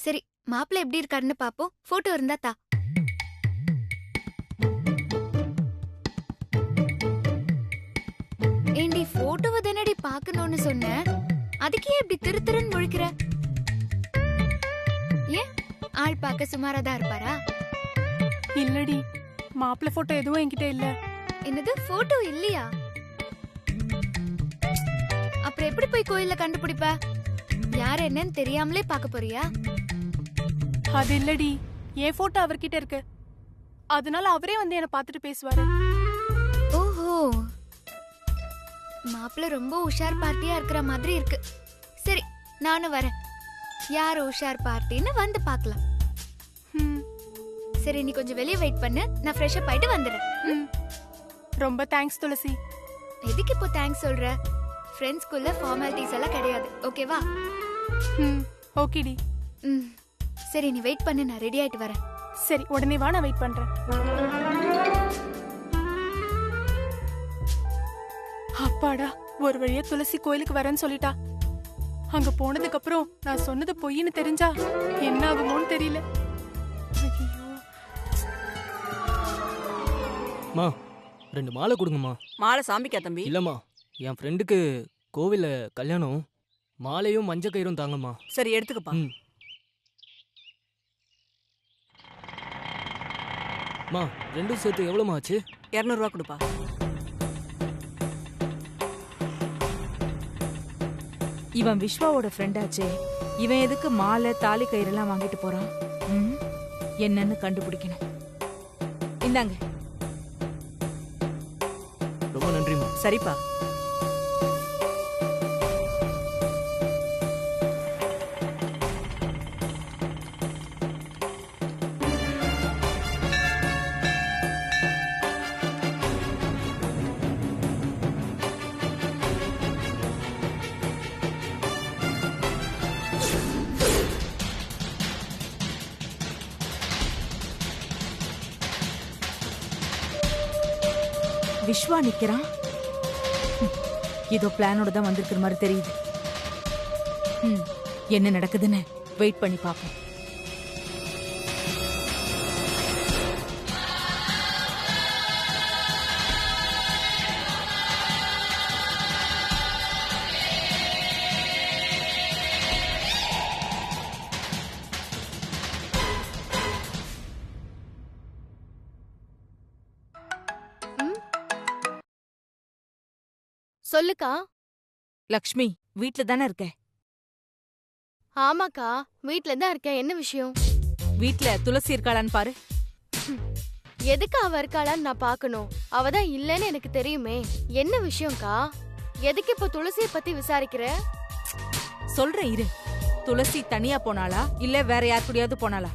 சரி, மாப்பிள்ள எப்படி இருக்காருன்னு பாப்போம். போட்டோ இருந்தா தா. ஏண்டி போட்டோவை தானடி பாக்கணும்னு சொன்ன, அதுக்கே இப்படி திருன்னு முழிக்கிற? ஏன் ஆள் பார்க்க சுமாராதான் இருப்பாரா? இல்லடி, மாப்பிள்ள போட்டோ எதுவும் என்கிட்ட இல்ல. என்னது, போட்டோ இல்லையா? அப்புறம் எப்படி போய் கோயில்ல கண்டுபிடிப்ப? யார் என்னன்னு தெரியாமலே பாக்க போறியா? அது இல்லடி, என் போட்டோ அவர்கிட்ட இருக்கு. அதனால அவரே வந்து என்ன பார்த்துட்டு பேசுவாரு. ஓஹோ, மாப்பிள்ள ரொம்ப உஷார் பார்ட்டியா இருக்கிற மாதிரி இருக்கு. சரி, நானும் வரேன். யார் உஷார் பார்ட்டின்னு வந்து பார்க்கலாம். சரி, நீ கொஞ்சம் வெளியே வெயிட் பண்ணு, நான் ஃப்ரெஷ் அப் ஆயிட்டு வந்துடுறேன். ரொம்ப தேங்க்ஸ் துளசி. எதுக்கு இப்போ தேங்க்ஸ் சொல்ற? ஃப்ரெண்ட்ஸ்குள்ள ஃபார்மாலிட்டிஸ் எல்லாம் கிடையாது, ஓகேவா? ஓகேடி. சரி, நீ வெயிட் பண்ணு, நான் ரெடி ஆயிட்டு வரேன். சரி, உடனே வா, நான் வெயிட் பண்றேன். அப்பாடா, ஒரு வழியா துளசி கோயிலுக்கு வரேன்னு சொல்லிட்டா. அங்க போனதுக்கு அப்புறம் நான் சொன்னது பொய்ன்னு தெரிஞ்சா என்ன ஆகுமோன்னு தெரியல. மா, 2 மாலை கொடுங்கம்மா. மாலை சாமிக்கா தம்பி? இல்லம்மா, என் ஃப்ரெண்டுக்கு கோவில்ல கல்யாணம். மாலையும் மஞ்சள் கயிறும் தாங்கம்மா. சரி, எடுத்துக்கப்பா. மா, ரெண்டும் சேர்த்து எவ்வளோமா ஆச்சு? 200 ரூபா கொடுப்பா. இவன் விஸ்வாவோட ஃப்ரெண்டாச்சே, இவன் எதுக்கு மாலை தாலி கயிறெல்லாம் வாங்கிட்டு போறான்? என்னன்னு கண்டுபிடிக்கணும். இந்தாங்க. ரொம்ப நன்றிமா. சரிப்பா. விஸ்வா நிக்கிறான். ஏதோ பிளானோட தான் வந்திருக்கிற மாதிரி தெரியுது. என்ன நடக்குதுன்னு வெயிட் பண்ணி பாப்போம். சொல்லுக்கா. லக்ஷ்மி, வீட்ல தானே இருக்க? ஆமாக்கா, வீட்ல தான் இருக்கேன். என்ன விஷயம்? வீட்ல துளசி இருக்காளான்னு பாரு. எதுக்கு அவ இருக்காளான்னு நான் பாக்கணும்? அவதான் இல்லன்னு எனக்கு தெரியுமே. என்ன விஷயம்க்கா? எதுக்கு இப்ப துளசிய பத்தி விசாரிக்கிற? சொல்றேன் இரு. துளசி தனியா போனாளா இல்ல வேற யார் கூடயாவது போனாளா?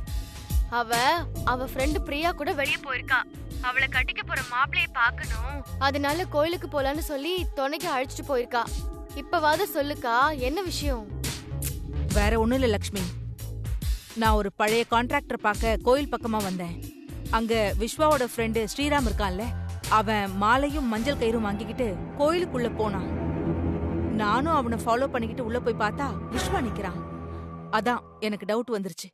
அவ ஃப்ரெண்டு பிரியா கூட வெளியே போயிருக்கா. அவளை கட்டிக்க போற மாப்பிளைய பாக்கணும், அதனால கோயிலுக்கு போலான்னு சொல்லி துணைக்கு அழைச்சிட்டு போயிருக்கா. இப்பவாது சொல்லுக்கா, என்ன விஷயம்? வேற ஒண்ணும் இல்ல லக்ஷ்மி. நான் ஒரு பழைய கான்ட்ராக்டர் பார்க்க கோயில் பக்கமா வந்தேன். அங்க விஸ்வாவோட ஃப்ரெண்டு ஸ்ரீராம் இருக்கான்ல, அவன் மாலையும் மஞ்சள் கயிறும் வாங்கிக்கிட்டு கோயிலுக்குள்ள போனான். நானும் அவனை ஃபாலோ பண்ணிக்கிட்டு உள்ள போய் பார்த்தா விஸ்வா நிக்கிறான். அதான் எனக்கு டவுட் வந்துருச்சு.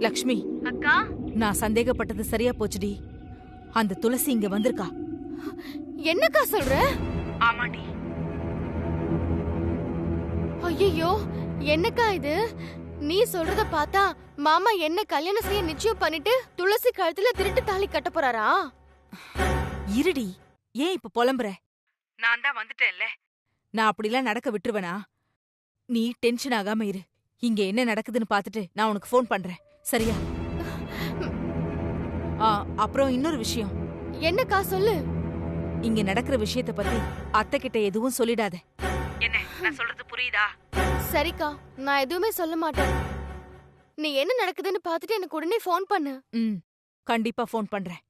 லக்ஷ்மி அக்கா, நான் சந்தேகப்பட்டது சரியா போச்சுடி. அந்த துளசி இங்க வந்திருக்கா. என்னக்கா சொல்ற? ஆமாடி. ஐயோ, என்னக்கா இது? நீ சொல்றத பார்த்தா மாமா என்ன கல்யாணம் செய்ய நிச்சயம் பண்ணிட்டு துளசி கழுத்துல திருட்டு தாலி கட்ட போறாரா? இருடி, ஏன் இப்ப புலம்புற? நான் தான் வந்துட்டேன்ல. நான் அப்படிலாம் நடக்க விட்டுருவேனா? நீ டென்ஷன் ஆகாம இரு. இங்க என்ன நடக்குதுன்னு பாத்துட்டு நான் உனக்கு ஃபோன் பண்றேன், சரியா? அப்புறம் இன்னொரு விஷயம். என்னக்கா சொல்லு. இங்க நடக்கிற விஷயத்த பத்தி அத்தை கிட்ட எதுவும் சொல்லிடாத. என்ன நான் சொல்றது புரியுதா? சரிக்கா, நான் எதுவுமே சொல்ல மாட்டேன். நீ என்ன நடக்குதுன்னு பாத்துட்டு எனக்கு உடனே ஃபோன் பண்ணு. கண்டிப்பா ஃபோன் பண்றேன்.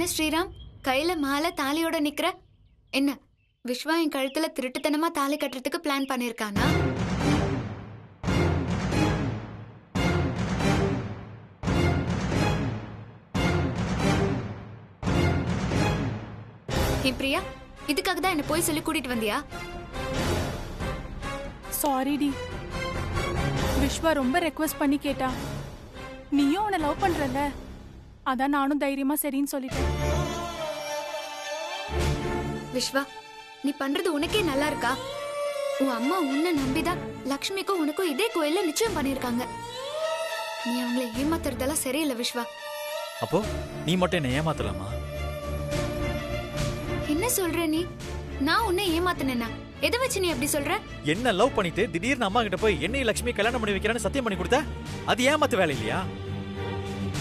என்ன ஸ்ரீராம், கையில மாலை தாலியோட நிக்கிற? என்ன விஸ்வா என் கழுத்துல திருட்டுத்தனமா தாலி கட்டுறதுக்கு பிளான் பண்ணிருக்கானா? ஏன் பிரியா, இதுக்காக தான் என்ன போய் சொல்லி கூட்டிட்டு வந்தியா? சாரிடி, விஸ்வா ரொம்ப ரெக்வெஸ்ட் பண்ணி கேட்டா. நீயும் அவனை லவ் பண்றல, அதான் நானும் தைரியமா சரின்னு சொல்லிட்டேன். விஸ்வா, நீ பண்றது உனக்கே நல்லா இருக்கா? உன் அம்மா உன்னை நம்பிதான் லக்ஷ்மிக்கும் உனக்கும் இதே கோயில்ல நிச்சயம் பண்ணிருக்காங்க. நீ அவங்களை ஏமாத்துறதெல்லாம் சரியில்லை விஸ்வா. அப்போ நீ மட்டும் என்ன ஏமாத்தலாமா? என்ன சொல்ற நீ? நான் உன்னை ஏமாத்தினேனா? எதை வச்சு நீ அப்படி சொல்ற? என்ன லவ் பண்ணிட்டு திடீர்னு அம்மா கிட்ட போய் என்னையும் லட்சுமி கல்யாணம் பண்ணி வைக்கிறேன்னு சத்தியம் பண்ணி கொடுத்த, அது ஏமாத்து வேலை இல்லையா?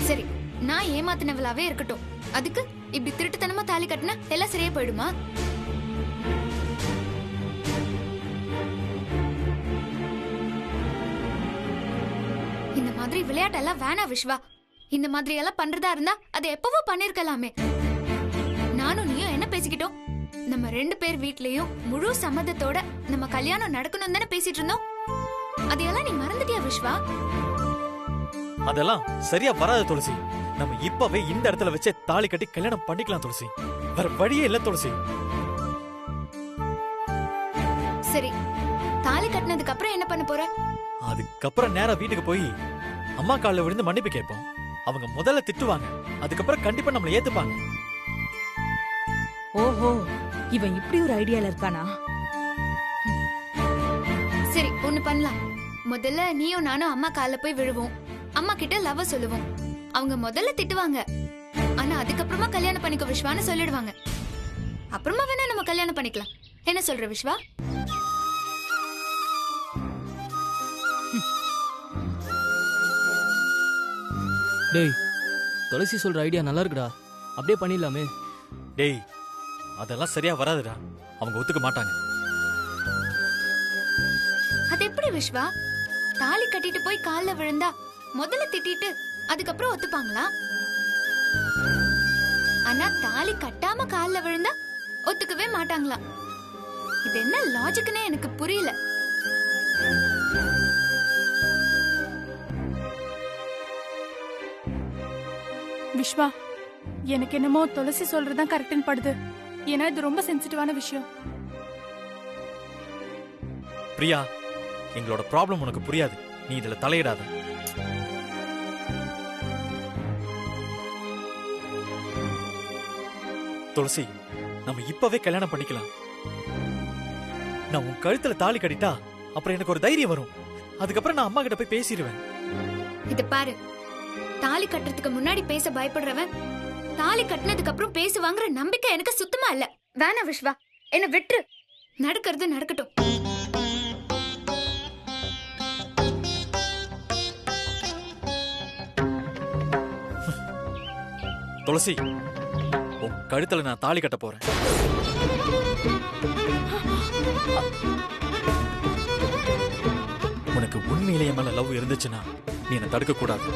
சரி, நான் ஏமாத்தினவளாவே இருக்கட்டும், அதுக்கு இப்படி திருட்டுத்தனமா தாலி கட்டினா எல்லாம் சரியா போயிடுமா? இந்த மாதிரி விளையாட்டெல்லாம் வேணாம் விஸ்வா. இந்த மாதிரி எல்லாம் பண்றதா இருந்தா அதை எப்பவோ பண்ணிருக்கலாமே. நானும் நீயும் என்ன பேசிக்கிட்டோம்? நம்ம 2 பேர் வீட்லயும் முழு சம்மதத்தோட நம்ம கல்யாணம் நடக்கணும் தானே பேசிட்டு இருந்தோம். அதையெல்லாம் நீ மறந்துட்டியா விஸ்வா? அதெல்லாம் சரியா வராது துளசி. நம்ம இப்பவே இந்த இடத்துல வச்சே தாலி கட்டி கல்யாணம் பண்ணிக்கலாம் துளசி. வேற வழியே இல்ல துளசி. சரி, தாலி கட்டினதுக்கு அப்புறம் என்ன பண்ண போற? அதுக்கப்புறம் நேரா வீட்டுக்கு போய் அம்மா கால்ல விழுந்து மன்னிப்பு கேட்போம். அவங்க முதல்ல திட்டுவாங்க, அதுக்கப்புறம் கண்டிப்பா நம்மள ஏத்துப்பாங்க. ஓஹோ, இவன் இப்படி ஒரு ஐடியால இருக்கானா? சரி, ஒண்ணு பண்ணலாம். முதல்ல நீயும் நானும் அம்மா கால்ல போய் விழுவோம், அம்மா கிட்ட லவ் சொல்லுவோம். அவங்க முதல்ல திட்டுவாங்க, ஆனா அதுக்கப்புறமா கல்யாணம் பண்ணிக்க விஸ்வான்னு சொல்லிடுவாங்க. அப்புறமா வேணா நம்ம கல்யாணம் பண்ணிக்கலாம். என்ன சொல்ற விஸ்வா? டேய், துளசி சொல்ற ஐடியா நல்லா இருக்குடா, அப்படியே பண்ணிடலாமே. டேய், அதெல்லாம் சரியா வராதுடா. அவங்க ஒத்துக்க மாட்டாங்க. அது எப்படி விஸ்வா? தாலி கட்டிட்டு போய் கால்ல விழுந்தா முதல்ல திட்டிட்டு அதுக்கப்புறம் ஒத்துப்பாங்களா? ஆனா தாலி கட்டாம கால்ல விழுந்தா ஒத்துக்கவே மாட்டாங்களா? இது என்ன லாஜிக்னே எனக்கு புரியல. விஸ்வா, எனக்கு என்னமோ துளசி சொல்றதுதான் கரெக்ட்னு படுது. ஏன்னா இது ரொம்ப சென்சிட்டிவான விஷயம். பிரியா, எங்களோட ப்ராப்ளம் உனக்கு புரியாது. நீ இதுல தலையிடாத. துளசி, நம்ம இப்பவே கல்யாணம் பண்ணிக்கலாம். நான் உன் கழுத்துல தாலி கட்டிட்டா அப்புறம் எனக்கு ஒரு தைரியம் வரும். அதுக்கப்புறம் நான் அம்மா கிட்ட போய் பேசிடுவேன். இத பாரு, தாலி கட்டுறதுக்கு முன்னாடி பேச பயப்படுறவன் தாலி கட்டினதுக்கு அப்புறம் பேசுவாங்கிற நம்பிக்கை எனக்கு சுத்தமா இல்ல. வேணா விஸ்வா, என்ன விட்டுரு. நடக்கிறது நடக்கட்டும். துளசி, உன் கழுத்துல நான் தாலி கட்ட போறேன். உனக்கு உண்மையிலேயே மேல லவ் இருந்துச்சுன்னா நீ என்ன தடுக்க கூடாது.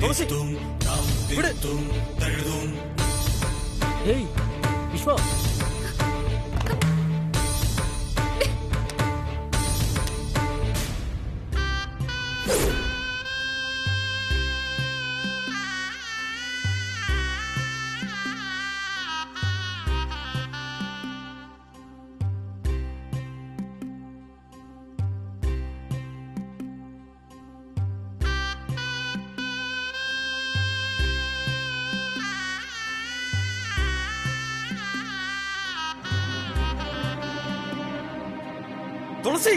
துளசி, விடு. டேய் விஸ்வா, துளசி,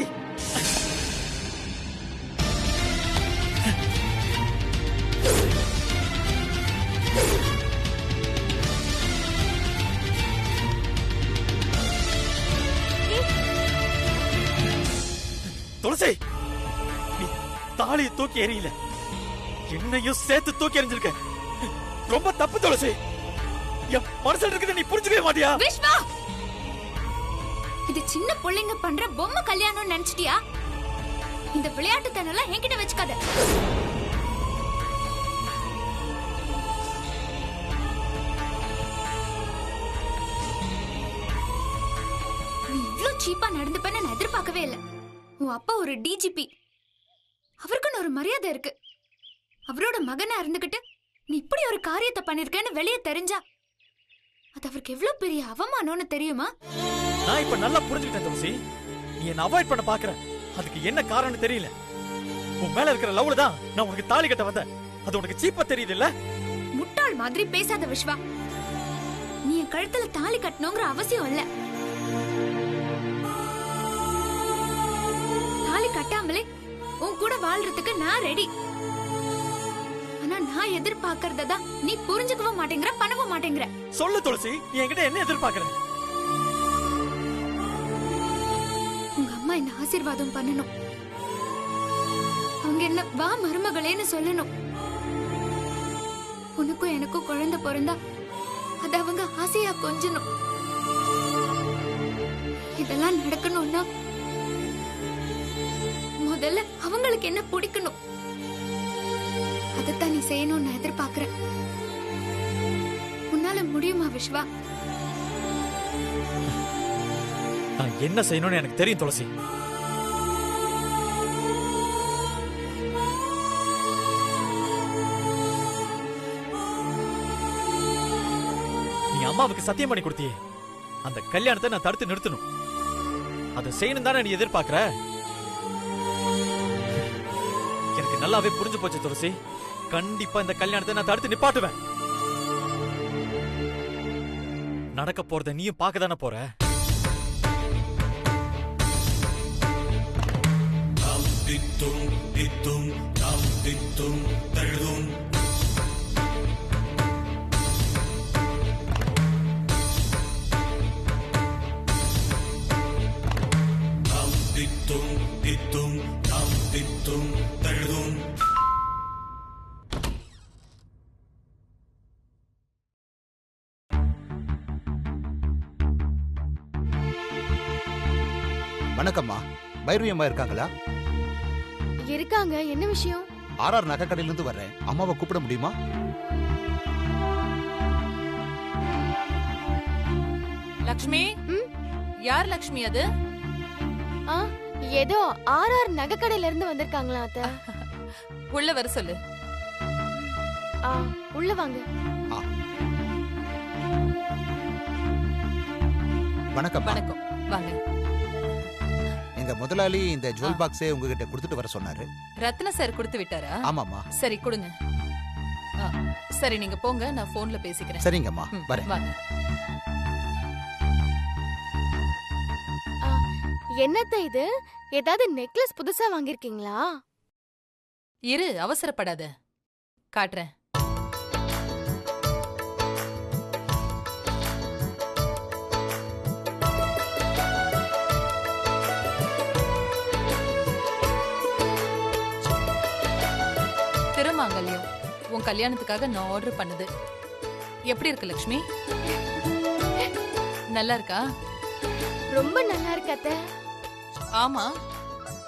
துளசி, நீ தாலியை தூக்கி எறியல, என்னையும் சேர்த்து தூக்கி எறிஞ்சிருக்க. ரொம்ப தப்பு துளசி. என் மனசுல இருக்கிறத நீ புரிஞ்சுக்கவே மாட்டியா? விஸ்வா, இது சின்ன பிள்ளைங்க பண்ற பொம்மை கல்யாணம் நினைச்சிட்டியா? இந்த விளையாட்டுத்தனெல்லாம் என்கிட்ட வச்சுக்காத. நீ இவ்ளோ சீப்பா நடந்துப்பேன்னு நான் எதிர்பார்க்கவே இல்லை. உன் அப்பா ஒரு டிஜிபி, அவருக்குன்னு ஒரு மரியாதை இருக்கு. அவரோட மகனா இருந்துகிட்டு நீ இப்படி ஒரு காரியத்தை பண்ணிருக்கேன்னு வெளியே தெரிஞ்சா அது அவருக்கு எவ்வளவு பெரிய அவமானம்னு தெரியுமா? நான் இப்ப நல்லா புரிஞ்சுக்கிட்டேன் துளசி. நீ என்ன அவாய்ட் பண்ண பாக்குற, அதுக்கு என்ன காரணம்னு தெரியல. உன் மேல இருக்கிற லவ்ல தான் நான் உனக்கு தாலி கட்ட வந்தேன். அது உனக்கு சீப்பா தெரியுது இல்ல? முட்டாள் மாதிரி பேசாத விஸ்வா. நீ என் கழுத்துல தாலி கட்டணுங்கிற அவசியம் இல்ல. தாலி கட்டாமலே உன் கூட வாழ்றதுக்கு நான் ரெடி. ஆனா நான் எதிர்பார்க்கறதா நீ புரிஞ்சுக்கவும் மாட்டேங்கிற, பண்ணவும் மாட்டேங்கிற. சொல்லு துளசி, நீ என்கிட்ட என்ன எதிர்பார்க்கற? உங்க அம்மா என்ன ஆசீர்வாதம் பண்ணணும். அவங்க என்ன வா மருமகளேன்னு சொல்லணும். உனக்கும் எனக்கும் குழந்தை பிறந்தா அது அவங்க ஆசையா கொஞ்சணும். இதெல்லாம் நடக்கணும்னா முதல்ல அவங்களுக்கு என்ன பிடிக்கணும், அதைத்தான் நீ செய்யணும்னு நான் எதிர்பார்க்கிறேன். உன்னால முடியுமா விஸ்வா? நான் என்ன செய்யணும்னு எனக்கு தெரியும் துளசி. நீ அம்மாவுக்கு சத்தியம் பண்ணி கொடுத்தியே, அந்த கல்யாணத்தை நான் தடுத்து நிறுத்தணும். அதை செய்யணும் தானே நீ எதிர்பார்க்கிற? எனக்கு நல்லாவே புரிஞ்சு போச்சு துளசி. கண்டிப்பா இந்த கல்யாணத்தை நான் தடுத்து நிப்பாட்டுவேன். நடக்க போறத நீயும் பார்க்க தானே போற. வணக்கம்மா, பைரவி அம்மா இருக்காங்களா? இருக்காங்க. என்ன விஷயம்? ஆர்ஆர் நகைக்கடையில இருந்து வர்றேன். அம்மாவை கூப்பிட முடியுமா? லக்ஷ்மி, யார் லக்ஷ்மி அது? ஆ, ஏதோ ஆர்ஆர் நகைக்கடையில இருந்து வந்திருக்காங்களா அத்தை? உள்ள வர சொல்லு. ஆ, உள்ள வாங்க. வணக்கம். வணக்கம், வாங்க. எங்க முதலாளி இந்த ஜுவல் பாக்ஸே உங்ககிட்ட கொடுத்துட்டு வர சொன்னாரு. ரத்ன சார் கொடுத்து விட்டாரா? ஆமாம்மா. சரி, கொடுங்க. சரி, நீங்க போங்க, நான் போன்ல பேசிக்கிறேன். சரிங்கம்மா, வரேன். வாங்க. என்னத்த இது? ஏதாவது நெக்லஸ் புதுசா வாங்கிருக்கீங்களா? இரு, அவசரப்படாத, காட்டுறேன். திருமாங்கல்யம் உன் கல்யாணத்துக்காக நான் ஆர்டர் பண்ணது. எப்படி இருக்கு லக்ஷ்மி? நல்லா இருக்கா? ரொம்ப நல்லா இருக்கு அத்தை. ஆமா,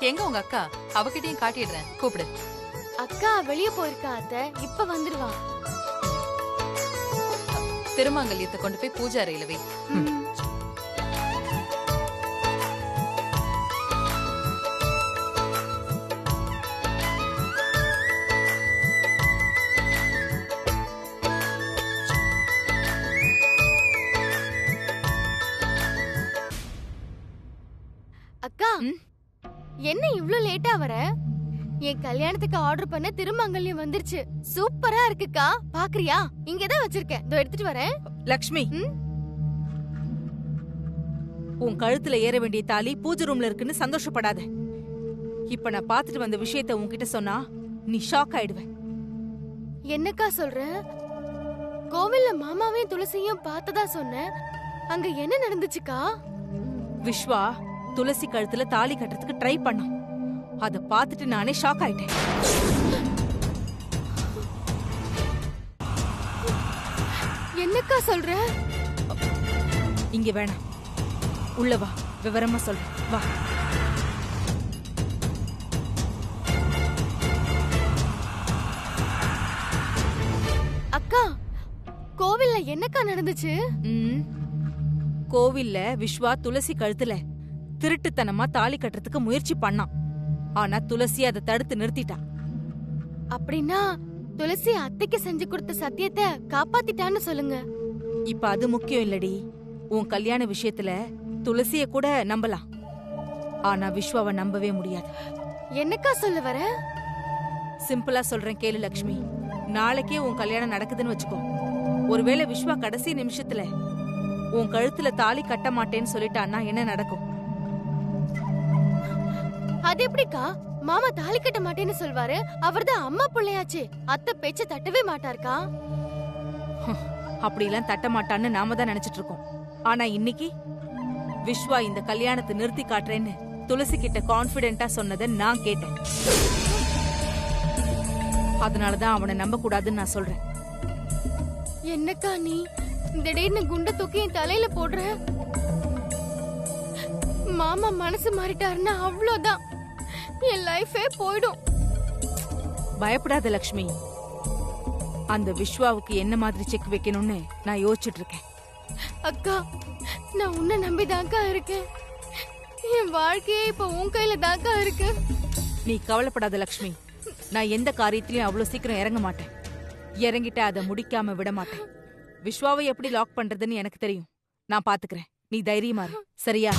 எங்க உங்க அக்கா? அவகிட்டயும் காட்டிடுறேன், கூப்பிடு. அக்கா வெளிய போயிருக்கா அத்தை, இப்ப வந்துருவா. திருமாங்கல்யத்தை கொண்டு போய் பூஜை அறையில வை. அக்கா, என்ன இவ்ளோ லேட்டா வர? என் கல்யாணத்துக்கு ஆர்டர் பண்ண திருமங்கல்யம் வந்துருச்சு. சூப்பரா இருக்குக்கா, பாக்குறியா? இங்கதான் வச்சிருக்கேன், இதோ எடுத்துட்டு வரேன். லக்ஷ்மி, உன் கழுத்துல ஏற வேண்டிய தாலி பூஜை ரூம்ல இருக்குன்னு சந்தோஷப்படாத. இப்ப நான் பாத்துட்டு வந்த விஷயத்த உன்கிட்ட சொன்னா நீ ஷாக் ஆயிடுவ. என்னக்கா சொல்ற? கோவில்ல மாமாவையும் துளசியும் பார்த்ததா சொன்ன, அங்க என்ன நடந்துச்சுக்கா? விஸ்வா துளசி கழுத்துல தாலி கட்டுறதுக்கு ட்ரை பண்ணான். அத பாத்துட்டு நானே ஷாக் ஆயிட்டேன். என்னக்கா சொல்ற? இங்க வேணாம், உள்ள வா, விவரமா சொல்றேன், வா. அக்கா, கோவில்ல என்னக்கா நடந்துச்சு? கோவில்ல விஸ்வா துளசி கழுத்துல திருட்டுத்தனமா தாலி கட்டுறதுக்கு முயற்சி பண்ணான். ஆனா துளசி அதை தடுத்து நிறுத்திட்டா. அப்படின்னா துளசி அத்தைக்கு செஞ்சு கொடுத்த சத்தியத்தை காப்பாத்திட்டான்னு சொல்லுங்க. இப்ப அது முக்கியம் இல்லடி. உன் கல்யாண விஷயத்துல துளசிய கூட நம்பலாம், ஆனா விஸ்வாவை நம்பவே முடியாது. என்னக்கா சொல்ல வர? சிம்பிளா சொல்றேன் கேளு லக்ஷ்மி. நாளைக்கே உன் கல்யாணம் நடக்குதுன்னு வச்சுக்கோ. ஒருவேளை விஸ்வா கடைசி நிமிஷத்துல உன் கழுத்துல தாலி கட்ட மாட்டேன்னு சொல்லிட்டான்னா என்ன நடக்கும்? அது எப்படிக்கா? மாமா தாலி கட்ட மாட்டேன்னு சொல்வாரு, அவர்தான் அம்மா பிள்ளையாச்சு. அத்தை பேச்ச தட்டவே மாட்டாருக்கா. அப்படிலாம் தட்ட மாட்டான்னு நாம தான் நினைச்சிட்டு இருக்கோம். ஆனா இன்னைக்கு விஸ்வா இந்த கல்யாணத்தை நிறுத்தி காட்டுறேன்னு துளசி கிட்ட கான்பிடென்ட்டா சொன்னதை நான் கேட்டேன். அதனாலதான் அவனை நம்ப கூடாதுன்னு நான் சொல்றேன். என்னக்கா நீ திடீர்னு குண்ட தூக்கி என் தலையில போடுற? மாமா மனசு மாறிட்டாருன்னா அவ்வளவுதான், என் லைஃபே போயிடும். பயப்படாத லக்ஷ்மி. அந்த விஸ்வாவுக்கு என்ன மாதிரி செக் வைக்கணும்னு நான் யோசிச்சுட்டு இருக்கேன். அக்கா, நான் உன்னை நம்பிதாக்கா இருக்கேன். என் வாழ்க்கையே இப்ப உன் கையில தாக்கா இருக்கு. நீ கவலைப்படாத லக்ஷ்மி. நான் எந்த காரியத்திலயும் அவ்வளவு சீக்கிரம் இறங்க மாட்டேன். இறங்கிட்ட அதை முடிக்காம விட மாட்டேன். விஸ்வாவை எப்படி லாக் பண்றதுன்னு எனக்கு தெரியும். நான் பாத்துக்கிறேன். நீ தைரியமா இரு, சரியா?